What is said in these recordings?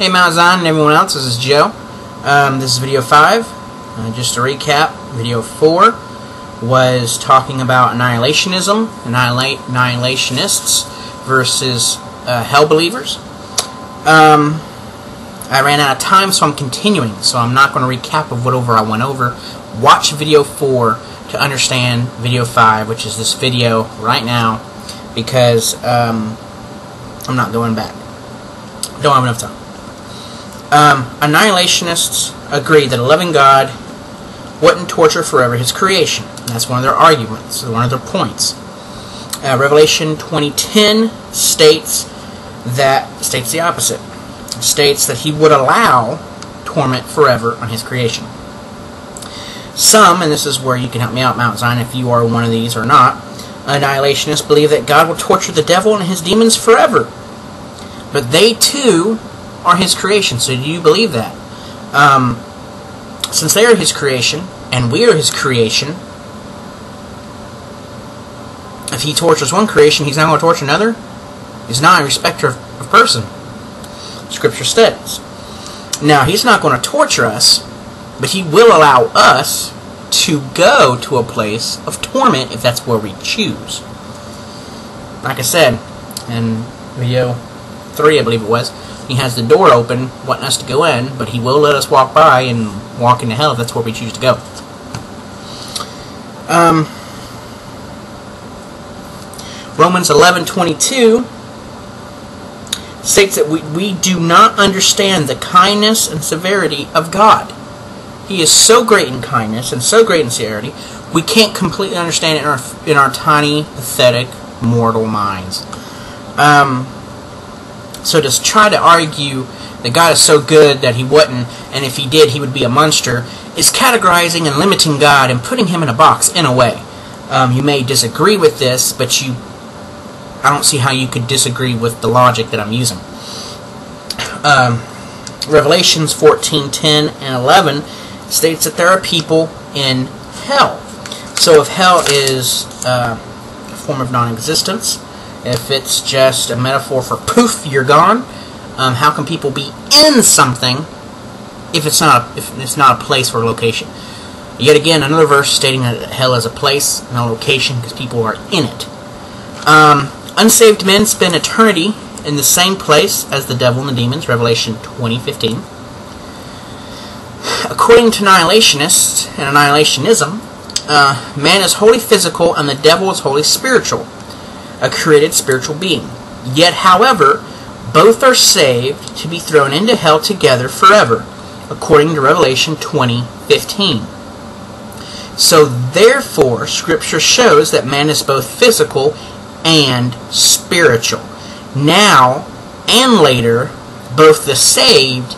Hey Mount Zion and everyone else, this is Joe. This is video 5. Just to recap, video 4 was talking about annihilationism, annihilationists versus hell believers. I ran out of time, so I'm continuing, so I'm not going to recap of whatever I went over. Watch video 4 to understand video 5, which is this video right now, because I'm not going back. Don't have enough time. Annihilationists agree that a loving God wouldn't torture forever His creation. That's one of their arguments, one of their points. Revelation 20:10 states the opposite. It states that He would allow torment forever on His creation. Some, and this is where you can help me out, Mount Zion, if you are one of these or not, annihilationists believe that God will torture the devil and his demons forever. But they too are His creation. So do you believe that? Since they are His creation, and we are His creation, if He tortures one creation, He's not going to torture another? He's not a respecter of person. Scripture states. Now, He's not going to torture us, but He will allow us to go to a place of torment if that's where we choose. Like I said in video 3, I believe it was, He has the door open, wanting us to go in, but He will let us walk by and walk into hell if that's where we choose to go. Romans 11:22 states that we do not understand the kindness and severity of God. He is so great in kindness and so great in severity, we can't completely understand it in our tiny, pathetic, mortal minds. So to try to argue that God is so good that He wouldn't, and if He did, He would be a monster, is categorizing and limiting God and putting Him in a box, in a way. You may disagree with this, but I don't see how you could disagree with the logic that I'm using. Revelations 14:10 and 11 states that there are people in hell. So if hell is a form of non-existence, if it's just a metaphor for poof, you're gone, how can people be in something if it's not a place or a location? Yet again, another verse stating that hell is a place and a location because people are in it. Unsaved men spend eternity in the same place as the devil and the demons, Revelation 20:15. According to annihilationists and annihilationism, man is wholly physical and the devil is wholly spiritual, a created spiritual being. Yet, however, both are saved to be thrown into hell together forever, according to Revelation 20:15. So, therefore, Scripture shows that man is both physical and spiritual. Now and later, both the saved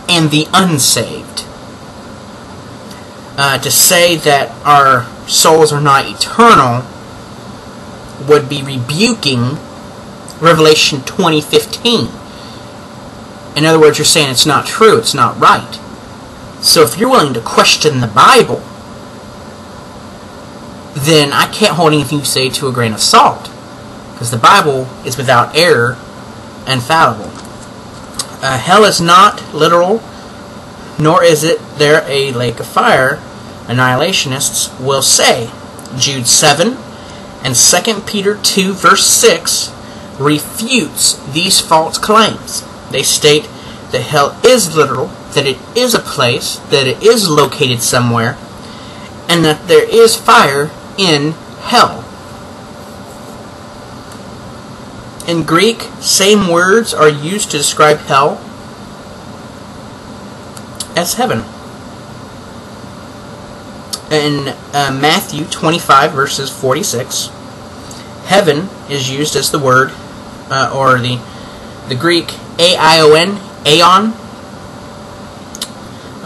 and the unsaved. To say that our souls are not eternal would be rebuking Revelation 20:15. In other words, you're saying it's not true, it's not right. So if you're willing to question the Bible, then I can't hold anything you say to a grain of salt, because the Bible is without error and fallible. Hell is not literal, nor is it there a lake of fire. Annihilationists will say. Jude 7 and 2 Peter 2 verse 6 refutes these false claims. They state that hell is literal, that it is a place, that it is located somewhere, and that there is fire in hell. In Greek, same words are used to describe hell as heaven. In Matthew 25 verses 46, heaven is used as the word, or the Greek aion, aeon,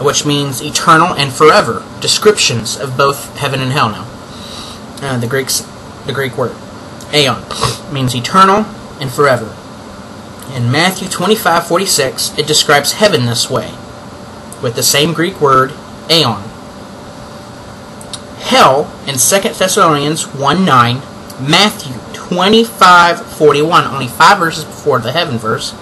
which means eternal and forever. Descriptions of both heaven and hell now. The Greek word aeon means eternal and forever. In Matthew 25:46, it describes heaven this way, with the same Greek word aeon. Hell in 2 Thessalonians 1:9, Matthew 25:41, only 5 verses before the heaven verse,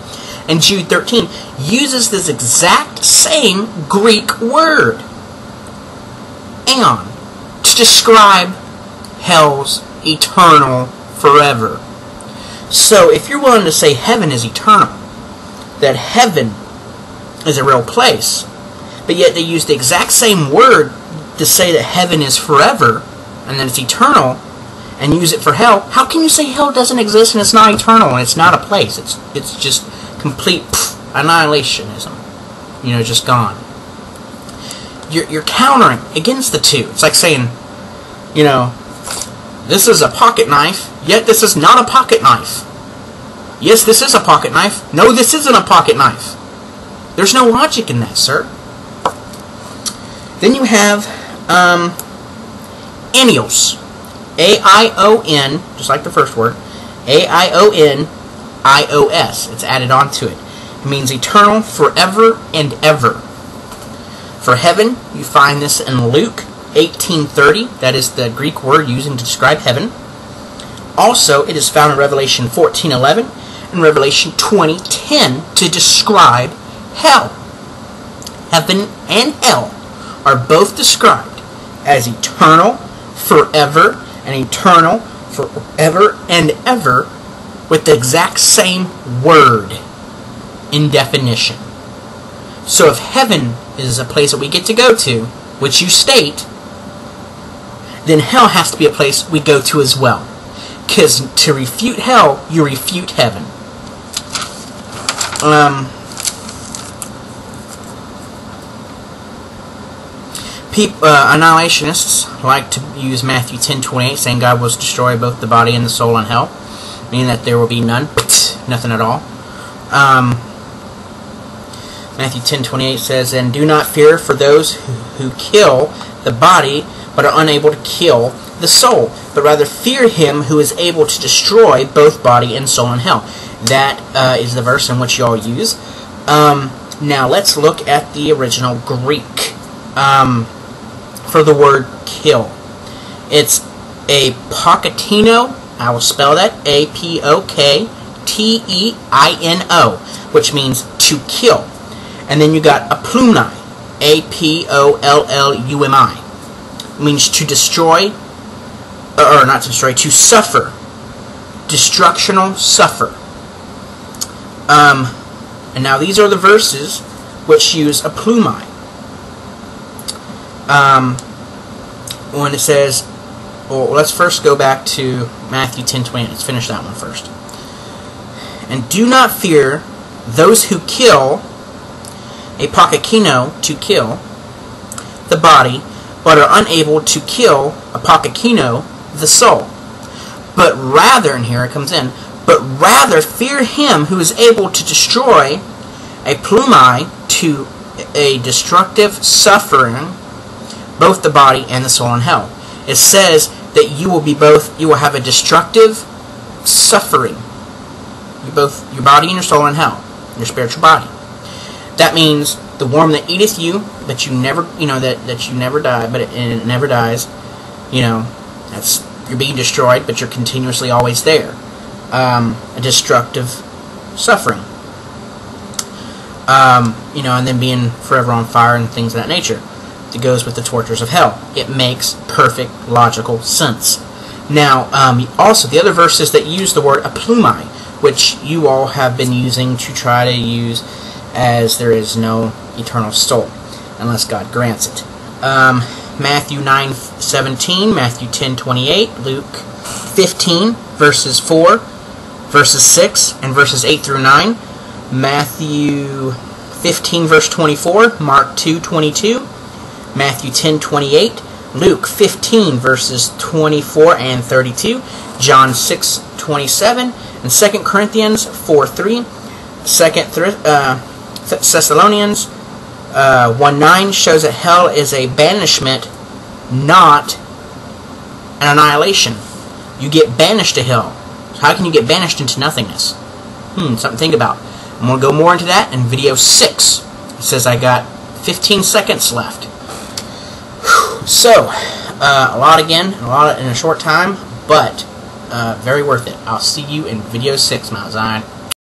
and Jude 13 uses this exact same Greek word, aeon, to describe hell's eternal forever. So if you're willing to say heaven is eternal, that heaven is a real place, but yet they use the exact same word to say that heaven is forever and that it's eternal, and use it for hell, how can you say hell doesn't exist and it's not eternal and it's not a place? It's just complete annihilationism. Just gone. You're countering against the two. It's like saying, this is a pocket knife, yet this is not a pocket knife. Yes, this is a pocket knife. No, this isn't a pocket knife. There's no logic in that, sir. Then you have Aionios. A-I-O-N, just like the first word, A-I-O-N-I-O-S. It's added on to it. It means eternal, forever and ever. For heaven, you find this in Luke 18:30. That is the Greek word used to describe heaven. Also, it is found in Revelation 14:11 and Revelation 20:10 to describe hell. Heaven and hell are both described as eternal, forever, and eternal, forever and ever, with the exact same word in definition. So if heaven is a place that we get to go to, which you state, then hell has to be a place we go to as well. Because to refute hell, you refute heaven. Annihilationists like to use Matthew 10:28, saying God will destroy both the body and the soul in hell, meaning that there will be nothing at all. Matthew 10:28 says, "And do not fear for those who kill the body, but are unable to kill the soul, but rather fear him who is able to destroy both body and soul in hell." That is the verse in which y'all use. Now let's look at the original Greek for the word kill. It's apokatino. I will spell that A-P-O-K-T-E-I-N-O, which means to kill. And then you got aplumni, A-P-O-L-L-U-M-I, means to destroy, or not to destroy, to suffer, destructional suffer. And now these are the verses which use aplumai. When it says, well, let's first go back to Matthew 10:20. Let's finish that one first. "And do not fear those who kill," apokakino, to kill, "the body, but are unable to kill," apokakino, "the soul. But rather," and here it comes in, "but rather fear him who is able to destroy," aplumai, to a destructive suffering, "both the body and the soul in hell." It says that you will have a destructive suffering. Your body and your soul in hell, your spiritual body. That means the worm that eateth you, that you never, that you never die, but it never dies. That's, you're being destroyed, but you're continuously always there. A destructive suffering. And then being forever on fire and things of that nature. It goes with the tortures of hell. It makes perfect logical sense. Now, also the other verses that use the word aplumai, which you all have been using to try to use as there is no eternal soul, unless God grants it. Matthew 9:17, Matthew 10:28, Luke 15, verses 4, verses 6, and verses 8 through 9, Matthew 15, verse 24, Mark 2:22, Matthew 10:28, Luke 15, verses 24 and 32, John 6:27, and 2 Corinthians 4:3, 2 Thessalonians 1:9 shows that hell is a banishment, not an annihilation. You get banished to hell. So how can you get banished into nothingness? Something to think about. I'm going to go more into that in video 6. It says I got 15 seconds left. So, a lot again, a lot in a short time, but very worth it. I'll see you in video 6, Mount Zion.